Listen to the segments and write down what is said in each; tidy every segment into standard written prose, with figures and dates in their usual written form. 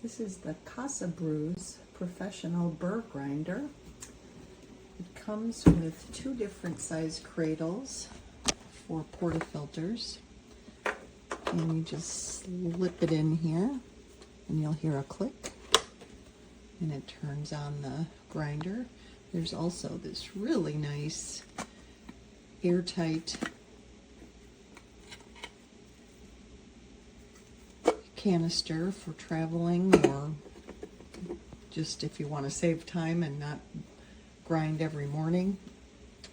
This is the CASABREWS professional burr grinder. It comes with two different size cradles for portafilters. And you just slip it in here and you'll hear a click and it turns on the grinder. There's also this really nice airtight canister for traveling, or just if you want to save time and not grind every morning.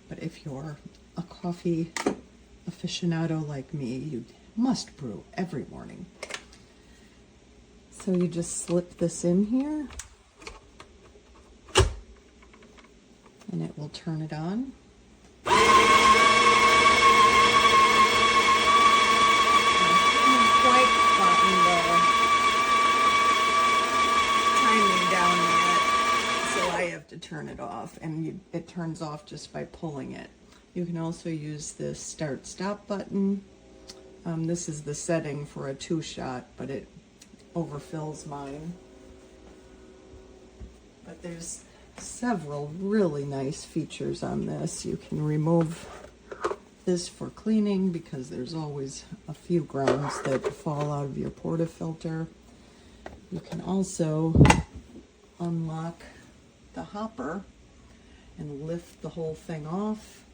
But if you're a coffee aficionado like me, you must brew every morning. So you just slip this in here and it will turn it on. To turn it off, and it turns off just by pulling it. You can also use this start-stop button. This is the setting for a 2-shot, but it overfills mine. But there's several really nice features on this. You can remove this for cleaning because there's always a few grounds that fall out of your portafilter. You can also unlock the hopper and lift the whole thing off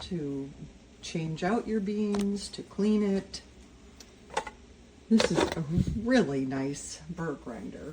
to change out your beans, to clean it. This is a really nice burr grinder.